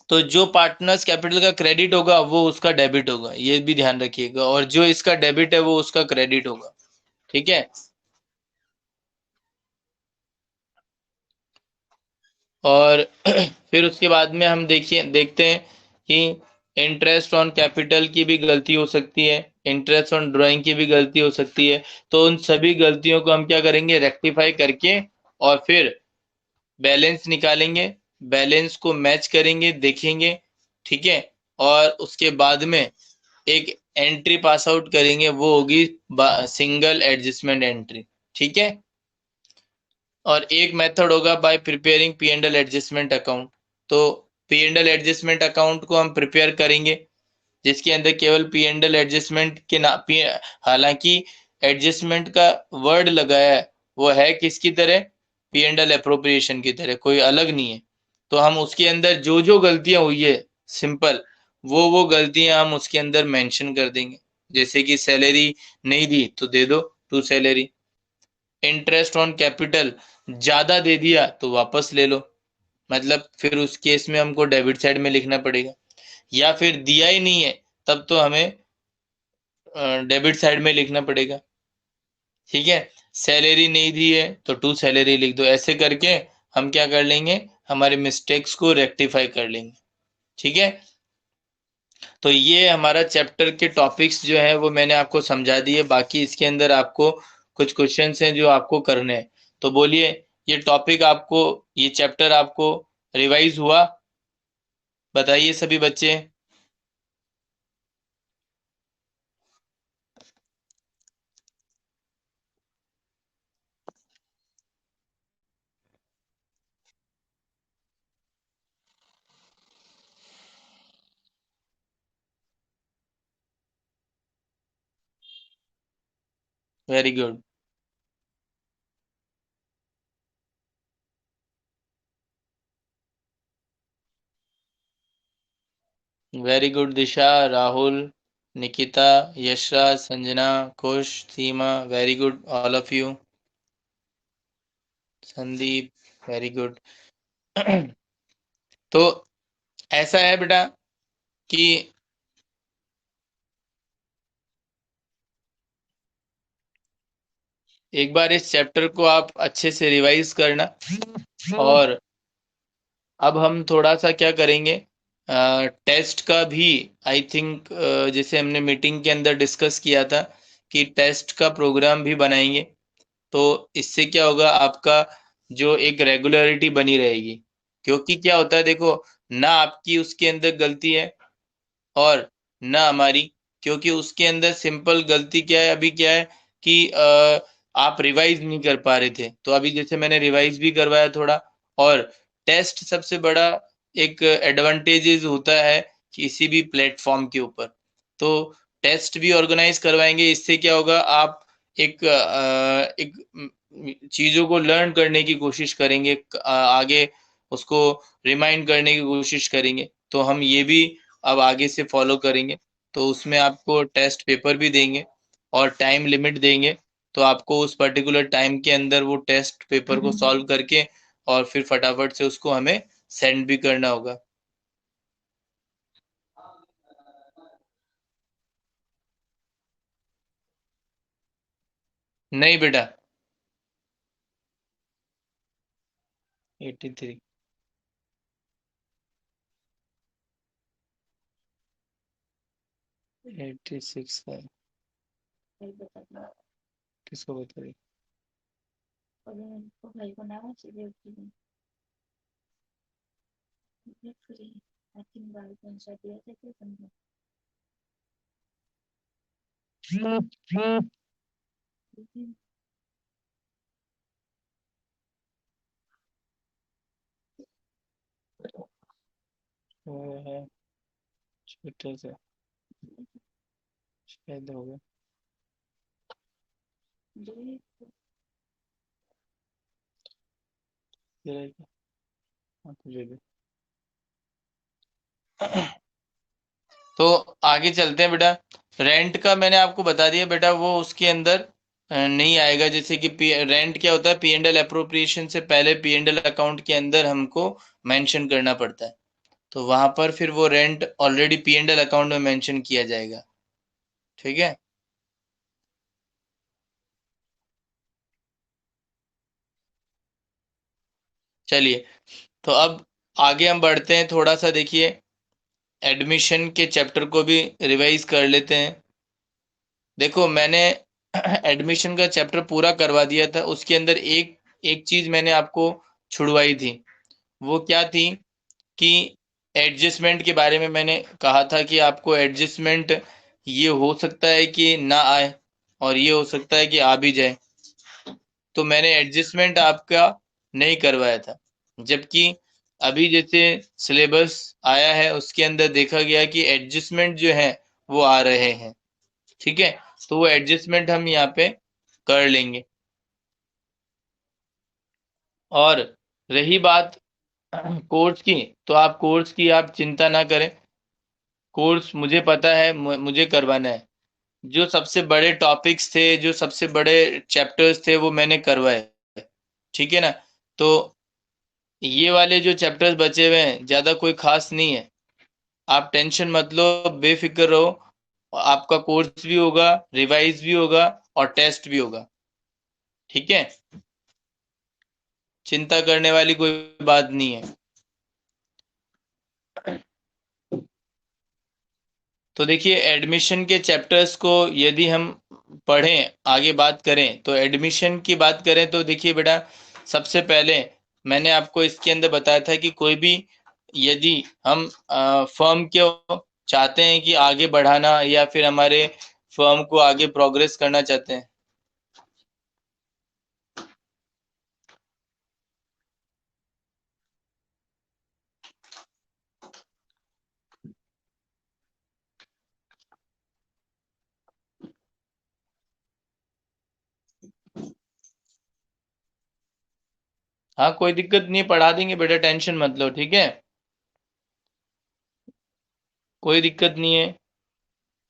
A: तो जो पार्टनर्स कैपिटल का क्रेडिट होगा वो उसका डेबिट होगा, ये भी ध्यान रखिएगा, और जो इसका डेबिट है वो उसका क्रेडिट होगा, ठीक है। और फिर उसके बाद में हम देखते हैं कि इंटरेस्ट ऑन कैपिटल की भी गलती हो सकती है, इंटरेस्ट ऑन ड्राइंग की भी गलती हो सकती है। तो उन सभी गलतियों को हम क्या करेंगे, रेक्टिफाई करके और फिर बैलेंस निकालेंगे, बैलेंस को मैच करेंगे, देखेंगे, ठीक है। और उसके बाद में एक एंट्री पास आउट करेंगे, वो होगी सिंगल एडजस्टमेंट एंट्री, ठीक है। और एक मेथड होगा by preparing P and L adjustment account. तो P and L adjustment account को हम प्रिपेयर करेंगे, जिसके अंदर केवल पी एंड एल एडजस्टमेंट के ना हालांकि एडजस्टमेंट का वर्ड लगाया है वो है किसकी तरह, पी एंड एल अप्रोप्रिएशन की तरह, कोई अलग नहीं है। तो हम उसके अंदर जो जो गलतियां हुई है सिंपल, वो गलतियां हम उसके अंदर मेंशन कर देंगे। जैसे कि सैलरी नहीं दी तो दे दो to salary, interest on capital ज्यादा दे दिया तो वापस ले लो, मतलब फिर उस केस में हमको डेबिट साइड में लिखना पड़ेगा। या फिर दिया ही नहीं है तब तो हमें डेबिट साइड में लिखना पड़ेगा, ठीक है। सैलरी नहीं दी है तो टू सैलरी लिख दो, ऐसे करके हम क्या कर लेंगे, हमारे मिस्टेक्स को रेक्टिफाई कर लेंगे, ठीक है। तो ये हमारा चैप्टर के टॉपिक्स जो है वो मैंने आपको समझा दिए, बाकी इसके अंदर आपको कुछ क्वेश्चंस हैं जो आपको करने हैं। तो बोलिए, ये टॉपिक आपको, ये चैप्टर आपको रिवाइज हुआ, बताइए सभी बच्चे। Very good. Very good Disha, Rahul, Nikita, Yashraj, Sanjana, Khush, Seema, very good all of you. Sandeep, very good. तो ऐसा है बेटा कि एक बार इस चैप्टर को आप अच्छे से रिवाइज करना। और अब हम थोड़ा सा क्या करेंगे, टेस्ट का भी, आई थिंक जैसे हमने मीटिंग के अंदर डिस्कस किया था कि टेस्ट का प्रोग्राम भी बनाएंगे। तो इससे क्या होगा, आपका जो एक रेगुलरिटी बनी रहेगी। क्योंकि क्या होता है देखो, ना आपकी उसके अंदर गलती है और ना हमारी। क्योंकि उसके अंदर सिंपल गलती क्या है, अभी क्या है कि आप रिवाइज नहीं कर पा रहे थे, तो अभी जैसे मैंने रिवाइज भी करवाया थोड़ा। और टेस्ट सबसे बड़ा एक एडवांटेजेस होता है किसी भी प्लेटफॉर्म के ऊपर। तो टेस्ट भी ऑर्गेनाइज करवाएंगे, इससे क्या होगा, आप एक चीजों को लर्न करने की कोशिश करेंगे, आगे उसको रिमाइंड करने की कोशिश करेंगे। तो हम ये भी अब आगे से फॉलो करेंगे। तो उसमें आपको टेस्ट पेपर भी देंगे और टाइम लिमिट देंगे। तो आपको उस पर्टिकुलर टाइम के अंदर वो टेस्ट पेपर को सॉल्व करके और फिर फटाफट से उसको हमें सेंड भी करना होगा। नहीं बेटा, 83। 86 का किसको बता रही? वो है छोटे से, शायद हो गया। ये रहेगा। हाँ, तुझे भी। तो आगे चलते हैं बेटा। रेंट का मैंने आपको बता दिया बेटा, वो उसके अंदर नहीं आएगा। जैसे कि रेंट क्या होता है, पी एंड एल अप्रोप्रिएशन से पहले पी एंड एल अकाउंट के अंदर हमको मेंशन करना पड़ता है। तो वहां पर फिर वो rent already P and L account में मेंशन किया जाएगा। ठीक है। चलिए, तो अब आगे हम बढ़ते हैं थोड़ा सा। देखिए, एडमिशन के चैप्टर को भी रिवाइज कर लेते हैं। देखो, मैंने एडमिशन का चैप्टर पूरा करवा दिया था। उसके अंदर एक एक चीज मैंने आपको छुड़वाई थी। वो क्या थी कि एडजस्टमेंट के बारे में मैंने कहा था कि आपको एडजस्टमेंट ये हो सकता है कि ना आए और ये हो सकता है कि आ भी जाए। तो मैंने एडजस्टमेंट आपका नहीं करवाया था। जबकि अभी जैसे सिलेबस आया है उसके अंदर देखा गया कि एडजस्टमेंट जो है वो आ रहे हैं। ठीक है। तो वो एडजस्टमेंट हम यहाँ पे कर लेंगे। और रही बात कोर्स की, तो आप कोर्स की आप चिंता ना करें। कोर्स मुझे पता है, मुझे करवाना है। जो सबसे बड़े टॉपिक्स थे, जो सबसे बड़े चैप्टर्स थे, वो मैंने करवाए। ठीक है ना। तो ये वाले जो चैप्टर्स बचे हुए हैं ज्यादा कोई खास नहीं है। आप टेंशन मत लो, बेफिक्र रहो। आपका कोर्स भी होगा, रिवाइज भी होगा और टेस्ट भी होगा। ठीक है। चिंता करने वाली कोई बात नहीं है। तो देखिए, एडमिशन के चैप्टर्स को यदि हम पढ़ें, आगे बात करें, तो एडमिशन की बात करें तो देखिए बेटा, सबसे पहले मैंने आपको इसके अंदर बताया था कि कोई भी, यदि हम फर्म को चाहते हैं कि आगे बढ़ाना या फिर हमारे फर्म को आगे प्रोग्रेस करना चाहते हैं। हाँ कोई दिक्कत नहीं, पढ़ा देंगे बेटा, टेंशन मत लो, ठीक है, कोई दिक्कत नहीं है।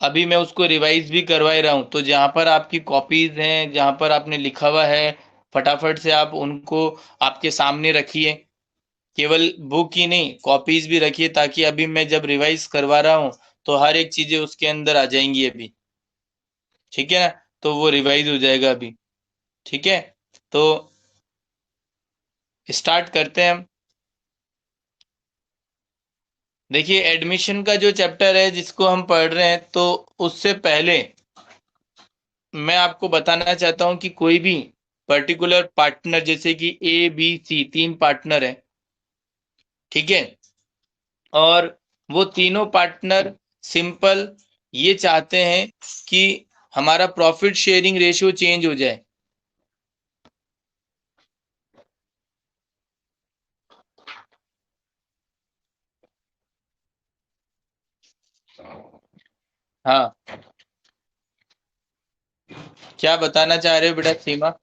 A: अभी मैं उसको रिवाइज भी करवा रहा हूँ, तो जहाँ पर आपकी कॉपीज हैं, जहाँ पर आपने लिखा हुआ है, फटाफट से आप उनको आपके सामने रखिए। केवल बुक ही नहीं, कॉपीज भी रखिए, ताकि अभी मैं जब रिवाइज करवा रहा हूँ तो हर एक चीजें उसके अंदर आ जाएंगी अभी, ठीक है ना, तो वो रिवाइज हो जाएगा अभी, ठीक है। तो स्टार्ट करते हैं हम। देखिए एडमिशन का जो चैप्टर है जिसको हम पढ़ रहे हैं, तो उससे पहले मैं आपको बताना चाहता हूं कि कोई भी पर्टिकुलर पार्टनर, जैसे कि ए बी सी तीन पार्टनर है, ठीक है, और वो तीनों पार्टनर सिंपल ये चाहते हैं कि हमारा प्रॉफिट शेयरिंग रेशियो चेंज हो जाए। हाँ, क्या बताना चाह रहे हो बेटा सीमा?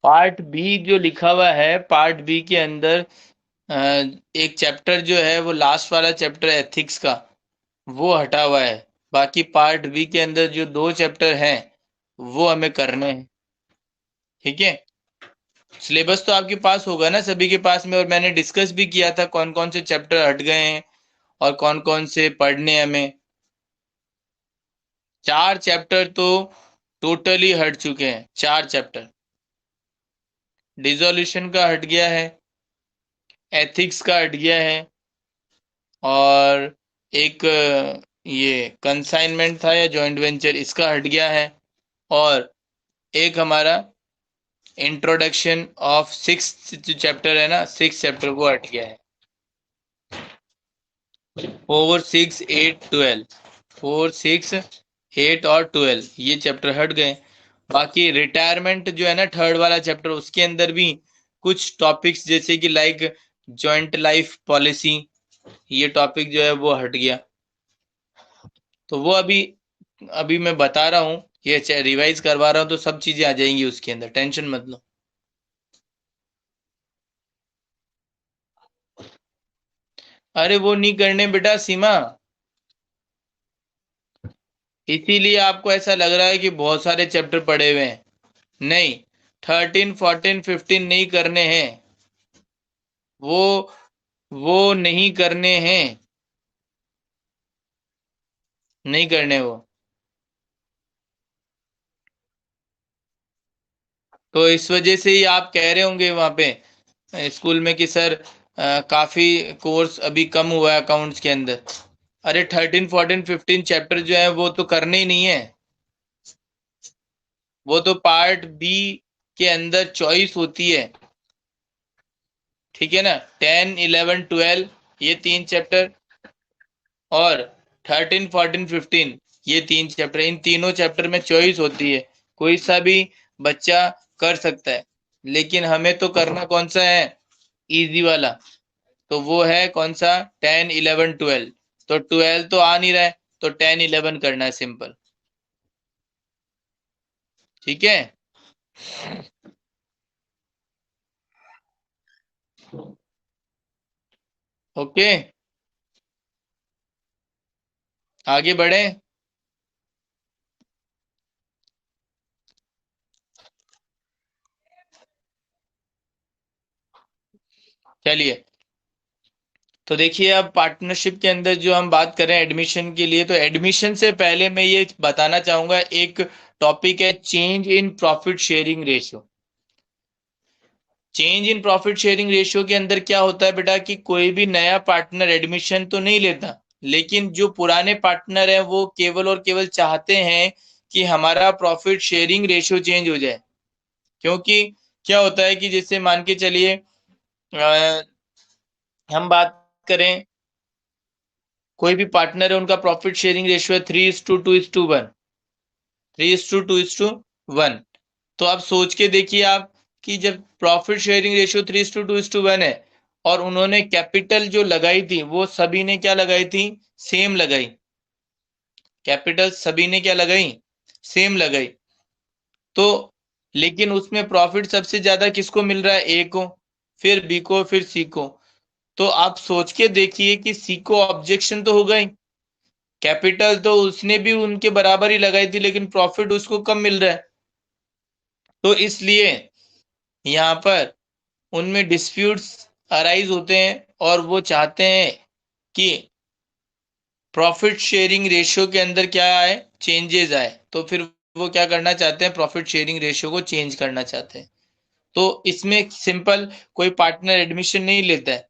A: पार्ट बी जो लिखा हुआ है, पार्ट बी के अंदर एक चैप्टर जो है वो लास्ट वाला चैप्टर एथिक्स का, वो हटा हुआ है। बाकी पार्ट बी के अंदर जो दो चैप्टर हैं वो हमें करने हैं, ठीक है। सिलेबस तो आपके पास होगा ना, सभी के पास में, और मैंने डिस्कस भी किया था कौन कौन से चैप्टर हट गए हैं और कौन कौन से पढ़ने हैं हमें। चार चैप्टर तो टोटली हट चुके हैं, चार चैप्टर। डिसोल्यूशन का हट गया है, एथिक्स का हट गया है, और एक ये कंसाइनमेंट था या जॉइंट वेंचर, इसका हट गया है, और एक हमारा इंट्रोडक्शन ऑफ सिक्स जो चैप्टर है ना, सिक्स चैप्टर वो हट गया है। 4, 6, 8, 12, 4, 6, 8 और 12 ये चैप्टर हट गए। बाकी रिटायरमेंट जो है ना, थर्ड वाला चैप्टर, उसके अंदर भी कुछ टॉपिक्स जैसे कि लाइक जॉइंट लाइफ पॉलिसी, ये टॉपिक जो है वो हट गया। तो वो अभी अभी मैं बता रहा हूँ, ये रिवाइज करवा रहा हूँ, तो सब चीजें आ जाएंगी उसके अंदर, टेंशन मत लो। अरे वो नहीं करने बेटा सीमा, इसीलिए आपको ऐसा लग रहा है कि बहुत सारे चैप्टर पढ़े हुए हैं। नहीं, 13, 14, 15 नहीं करने हैं, वो वो नहीं करने हैं, नहीं करने वो। तो इस वजह से ही आप कह रहे होंगे वहां पे स्कूल में कि सर काफी कोर्स अभी कम हुआ है अकाउंट्स के अंदर। अरे 13, 14, 15 चैप्टर जो है वो तो करने ही नहीं है, वो तो पार्ट बी के अंदर चॉइस होती है, ठीक है ना। 10, 11, 12 ये तीन चैप्टर, और 13, 14, 15 ये तीन चैप्टर, इन तीनों चैप्टर में चॉइस होती है, कोई सा भी बच्चा कर सकता है, लेकिन हमें तो करना कौन सा है, इजी वाला। तो वो है कौन सा, 10, 11, 12। तो 12 तो आ नहीं रहा है, तो 10, 11 करना है सिंपल, ठीक है। ओके, आगे बढ़े। चलिए, तो देखिए अब पार्टनरशिप के अंदर जो हम बात करें एडमिशन के लिए, तो एडमिशन से पहले मैं ये बताना चाहूंगा, एक टॉपिक है change in profit sharing ratio. Change in profit sharing ratio के अंदर क्या होता है बेटा, कि कोई भी नया पार्टनर एडमिशन तो नहीं लेता, लेकिन जो पुराने पार्टनर हैं वो केवल और केवल चाहते हैं कि हमारा प्रॉफिट शेयरिंग रेशियो चेंज हो जाए, क्योंकि क्या होता है कि जैसे मान के चलिए हम बात करें, कोई भी पार्टनर है, उनका प्रॉफिट शेयरिंग रेशियो है 3:2:1, 3:2:1। तो आप सोच के देखिए आप कि जब प्रॉफिट शेयरिंग रेशियो 3:2:1 है और उन्होंने कैपिटल जो लगाई थी वो सभी ने क्या लगाई थी, सेम लगाई। कैपिटल सभी ने क्या लगाई, सेम लगाई। तो लेकिन उसमें प्रॉफिट सबसे ज्यादा किसको मिल रहा है, ए को, फिर बी को, फिर सी को। तो आप सोच के देखिए कि सी को ऑब्जेक्शन तो होगा ही, कैपिटल तो उसने भी उनके बराबर ही लगाई थी लेकिन प्रॉफिट उसको कम मिल रहा है। तो इसलिए यहाँ पर उनमें डिस्प्यूट्स अराइज होते हैं और वो चाहते हैं कि प्रॉफिट शेयरिंग रेशियो के अंदर क्या आए, चेंजेस आए। तो फिर वो क्या करना चाहते हैं, प्रॉफिट शेयरिंग रेशियो को चेंज करना चाहते हैं। तो इसमें सिंपल कोई पार्टनर एडमिशन नहीं लेता है।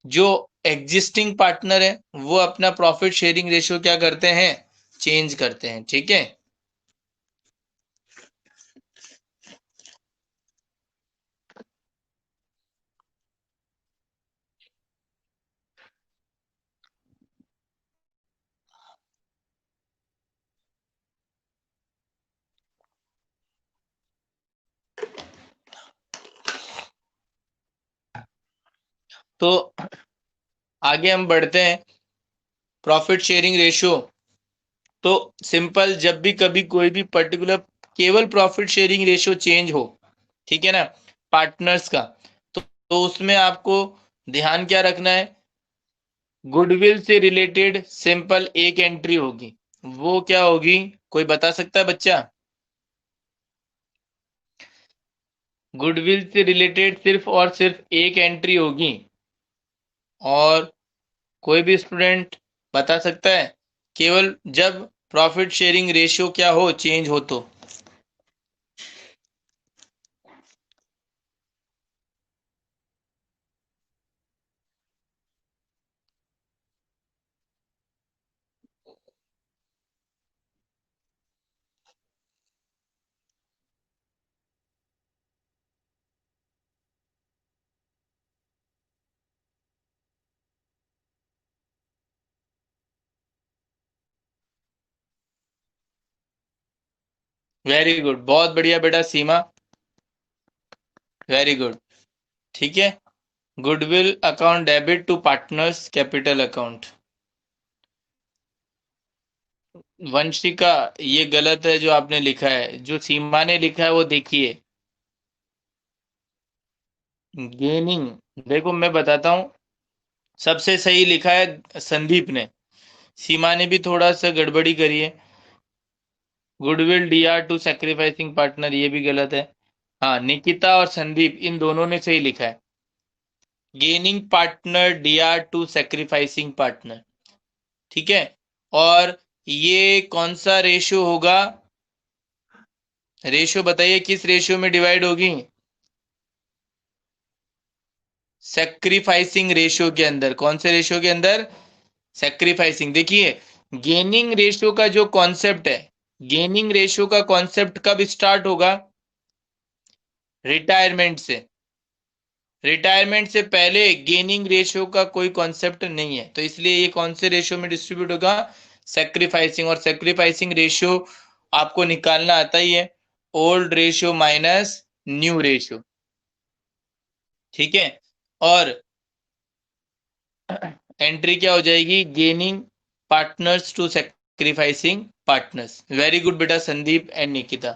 A: जो एग्जिस्टिंग पार्टनर है वो अपना प्रॉफिट शेयरिंग रेशियो क्या करते हैं, चेंज करते हैं। ठीक है। तो आगे हम बढ़ते हैं, प्रॉफिट शेयरिंग रेशियो। तो सिंपल, जब भी कभी कोई भी पर्टिकुलर केवल प्रॉफिट शेयरिंग रेशियो चेंज हो, ठीक है ना, पार्टनर्स का, तो उसमें आपको ध्यान क्या रखना है, गुडविल से रिलेटेड सिंपल एक एंट्री होगी। वो क्या होगी, कोई बता सकता है बच्चा? गुडविल से रिलेटेड सिर्फ और सिर्फ एक एंट्री होगी। और कोई भी स्टूडेंट बता सकता है, केवल जब प्रॉफिट शेयरिंग रेशियो क्या हो, चेंज हो तो? वेरी गुड, बहुत बढ़िया बेटा सीमा, वेरी गुड। ठीक है, goodwill account debit to partners capital account. Vanshika, ये गलत है जो आपने लिखा है, जो सीमा ने लिखा है वो देखिए। गेनिंग, देखो मैं बताता हूँ, सबसे सही लिखा है संदीप ने, सीमा ने भी थोड़ा सा गड़बड़ी करी है। Goodwill DR to sacrificing partner, ये भी गलत है। हाँ, निकिता और संदीप इन दोनों ने सही लिखा है, gaining partner DR to sacrificing partner. ठीक है। और ये कौन सा रेशियो होगा, रेशियो बताइए किस रेशियो में डिवाइड होगी, सेक्रीफाइसिंग रेशियो के अंदर। कौन से रेशियो के अंदर, सेक्रीफाइसिंग। देखिए, गेनिंग रेशियो का जो कॉन्सेप्ट है, गेनिंग रेशियो का कॉन्सेप्ट कब स्टार्ट होगा, रिटायरमेंट से। रिटायरमेंट से पहले गेनिंग रेशियो का कोई कॉन्सेप्ट नहीं है, तो इसलिए ये कौन से रेशियो में डिस्ट्रीब्यूट होगा, सेक्रीफाइसिंग। और सेक्रीफाइसिंग रेशियो आपको निकालना आता ही है, old ratio minus new ratio. ठीक है। और एंट्री क्या हो जाएगी, gaining partners to sacrificing partners. Very good बेटा संदीप एंड निकिता।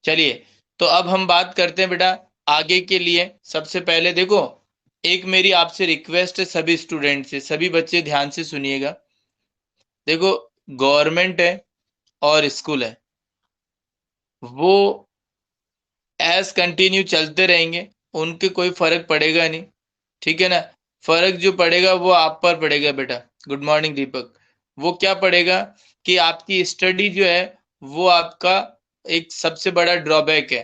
A: चलिए, तो अब हम बात करते हैं बेटा आगे के लिए। सबसे पहले देखो, एक मेरी आपसे रिक्वेस्ट है सभी स्टूडेंट से, सभी बच्चे ध्यान से सुनिएगा। देखो, गवर्नमेंट है और स्कूल है, वो एज कंटिन्यू चलते रहेंगे, उनके कोई फर्क पड़ेगा नहीं। ठीक है ना, फर्क जो पड़ेगा वो आप पर पड़ेगा बेटा। गुड मॉर्निंग दीपक। वो क्या पड़ेगा कि आपकी स्टडी जो है वो आपका एक सबसे बड़ा ड्रॉबैक है,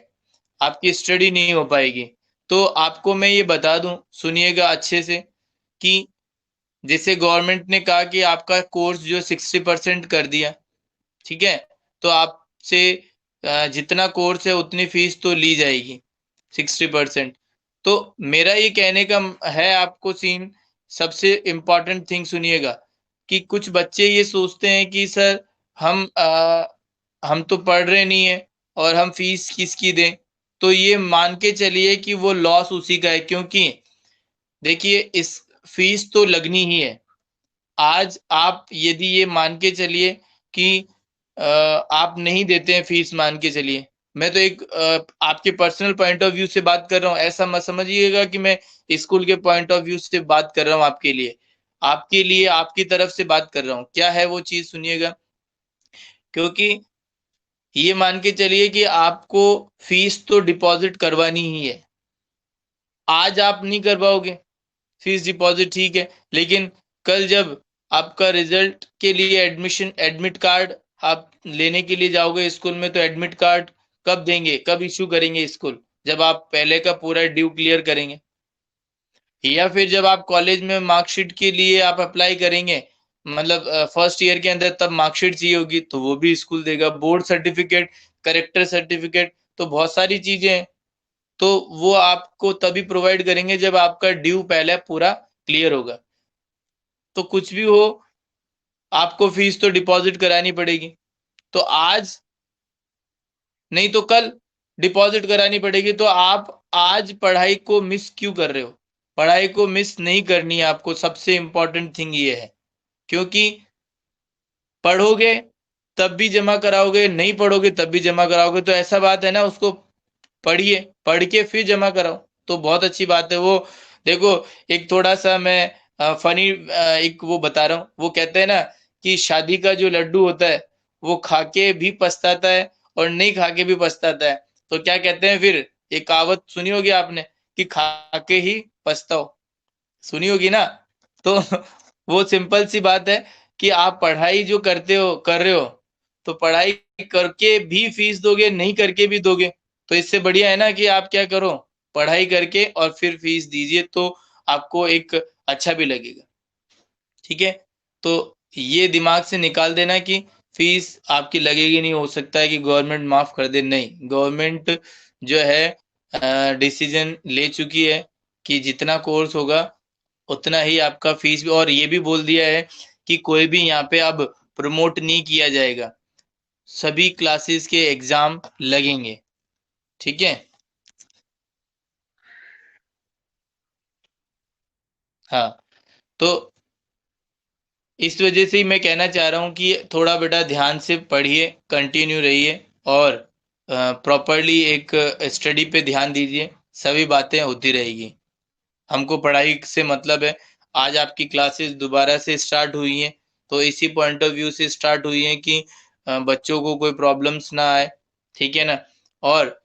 A: आपकी स्टडी नहीं हो पाएगी। तो आपको मैं ये बता दूं, सुनिएगा अच्छे से, कि जैसे गवर्नमेंट ने कहा कि आपका कोर्स जो 60% कर दिया, ठीक है, तो आपसे जितना कोर्स है उतनी फीस तो ली जाएगी 60%। तो मेरा ये कहने का है आपको सीन, सबसे इम्पोर्टेंट थिंग सुनिएगा कि कुछ बच्चे ये सोचते हैं कि सर हम तो पढ़ रहे नहीं है और हम फीस किसकी दें। तो ये मान के चलिए कि वो लॉस उसी का है, क्योंकि देखिए इस फीस तो लगनी ही है। आज आप यदि ये मान के चलिए कि आप नहीं देते हैं फीस, मान के चलिए, मैं तो एक आपके पर्सनल पॉइंट ऑफ व्यू से बात कर रहा हूँ, ऐसा मत समझिएगा कि मैं स्कूल के पॉइंट ऑफ व्यू से बात कर रहा हूँ आपके लिए आपकी तरफ से बात कर रहा हूँ। क्या है वो चीज, सुनिएगा। क्योंकि ये मान के चलिए कि आपको फीस तो डिपॉजिट करवानी ही है। आज आप नहीं कर पाओगे फीस डिपॉजिट, ठीक है, लेकिन कल जब आपका रिजल्ट के लिए एडमिट कार्ड आप लेने के लिए जाओगे स्कूल में, तो एडमिट कार्ड कब देंगे, कब इशू करेंगे स्कूल? जब आप पहले का पूरा ड्यू क्लियर करेंगे। या फिर जब आप कॉलेज में मार्कशीट के लिए आप अप्लाई करेंगे, मतलब फर्स्ट ईयर के अंदर, तब मार्कशीट चाहिए होगी तो वो भी स्कूल देगा। बोर्ड सर्टिफिकेट, करेक्टर सर्टिफिकेट, तो बहुत सारी चीजें हैं, तो वो आपको तभी प्रोवाइड करेंगे जब आपका ड्यू पहले पूरा क्लियर होगा। तो कुछ भी हो, आपको फीस तो डिपॉजिट करानी पड़ेगी। तो आज नहीं तो कल डिपॉजिट करानी पड़ेगी। तो आप आज पढ़ाई को मिस क्यों कर रहे हो? पढ़ाई को मिस नहीं करनी है आपको, सबसे इंपॉर्टेंट थिंग ये है। क्योंकि पढ़ोगे तब भी जमा कराओगे, नहीं पढ़ोगे तब भी जमा कराओगे, तो ऐसा बात है ना, उसको पढ़िए, पढ़ के फिर जमा कराओ तो बहुत अच्छी बात है वो। देखो, एक थोड़ा सा मैं फनी एक वो बता रहा हूँ। वो कहते हैं ना कि शादी का जो लड्डू होता है वो खा के भी पछताता है और नहीं खा के भी पछताता है। तो क्या कहते हैं फिर, एक कहावत सुनी होगी आपने कि खा के ही पछताओ, सुनी होगी ना। तो वो सिंपल सी बात है कि आप पढ़ाई जो कर रहे हो, तो पढ़ाई करके भी फीस दोगे, नहीं करके भी दोगे, तो इससे बढ़िया है ना कि आप क्या करो, पढ़ाई करके और फिर फीस दीजिए, तो आपको एक अच्छा भी लगेगा। ठीक है, तो ये दिमाग से निकाल देना कि फीस आपकी लगेगी नहीं, हो सकता है कि गवर्नमेंट माफ कर दे। नहीं, गवर्नमेंट जो है डिसीजन ले चुकी है कि जितना कोर्स होगा उतना ही आपका फीस भी, और ये भी बोल दिया है कि कोई भी यहाँ पे अब प्रमोट नहीं किया जाएगा, सभी क्लासेस के एग्जाम लगेंगे। ठीक है। हाँ, तो इस वजह से ही मैं कहना चाह रहा हूँ कि थोड़ा बेटा ध्यान से पढ़िए, कंटिन्यू रहिए, और प्रॉपरली एक स्टडी पे ध्यान दीजिए, सभी बातें होती रहेगी। हमको पढ़ाई से मतलब है। आज आपकी क्लासेस दोबारा से स्टार्ट हुई हैं, तो इसी पॉइंट ऑफ व्यू से स्टार्ट हुई हैं कि बच्चों को कोई प्रॉब्लम्स ना आए। ठीक है ना। और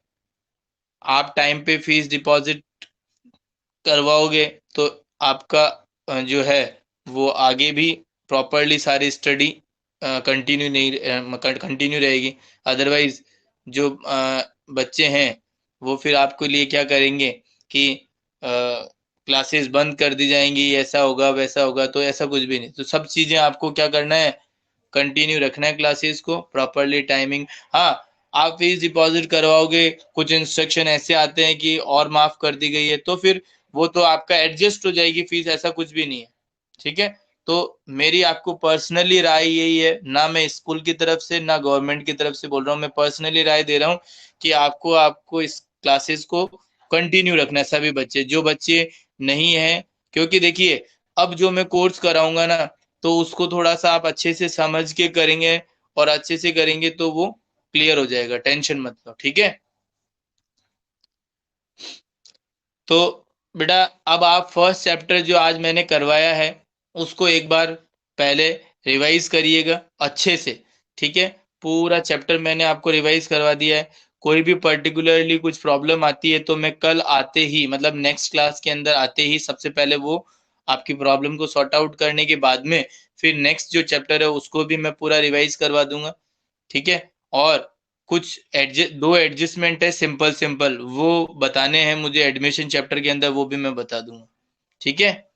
A: आप टाइम पे फीस डिपॉजिट करवाओगे तो आपका जो है वो आगे भी प्रॉपरली सारी स्टडी कंटिन्यू नहीं कंटिन्यू रहेगी। अदरवाइज जो बच्चे हैं वो फिर आपके लिए क्या करेंगे कि क्लासेस बंद कर दी जाएंगी, ऐसा होगा वैसा होगा, तो ऐसा कुछ भी नहीं। तो सब चीजें आपको क्या करना है, कंटिन्यू रखना है क्लासेस को प्रॉपरली टाइमिंग। हाँ, आप फीस डिपॉजिट करवाओगे, कुछ इंस्ट्रक्शन ऐसे आते हैं कि और माफ कर दी गई है, तो फिर वो तो आपका एडजस्ट हो जाएगी फीस, ऐसा कुछ भी नहीं है। ठीक है। तो मेरी आपको पर्सनली राय यही है, ना मैं स्कूल की तरफ से ना गवर्नमेंट की तरफ से बोल रहा हूँ, मैं पर्सनली राय दे रहा हूँ कि आपको आपको इस क्लासेस को कंटिन्यू रखना है, सभी बच्चे, जो बच्चे नहीं है। क्योंकि देखिए, अब जो मैं कोर्स कराऊंगा ना, तो उसको थोड़ा सा आप अच्छे से समझ के करेंगे, और अच्छे से करेंगे तो वो क्लियर हो जाएगा, टेंशन मत लो। ठीक है। तो बेटा, अब आप फर्स्ट चैप्टर जो आज मैंने करवाया है उसको एक बार पहले रिवाइज करिएगा अच्छे से। ठीक है। पूरा चैप्टर मैंने आपको रिवाइज करवा दिया है। कोई भी पर्टिकुलरली कुछ प्रॉब्लम आती है तो मैं कल आते ही, मतलब नेक्स्ट क्लास के अंदर आते ही, सबसे पहले वो आपकी प्रॉब्लम को सॉर्ट आउट करने के बाद में फिर नेक्स्ट जो चैप्टर है उसको भी मैं पूरा रिवाइज करवा दूंगा। ठीक है। और कुछ दो एडजस्टमेंट है, सिंपल सिंपल वो बताने हैं मुझे एडमिशन चैप्टर के अंदर, वो भी मैं बता दूंगा। ठीक है।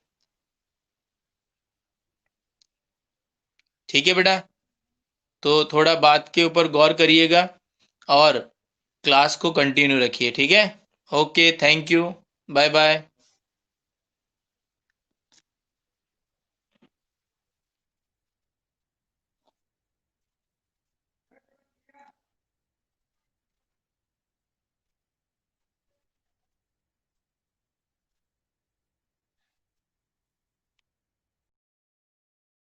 A: ठीक है बेटा, तो थोड़ा बात के ऊपर गौर करिएगा, और क्लास को कंटिन्यू रखिए, ठीक है। Okay, thank you, bye bye.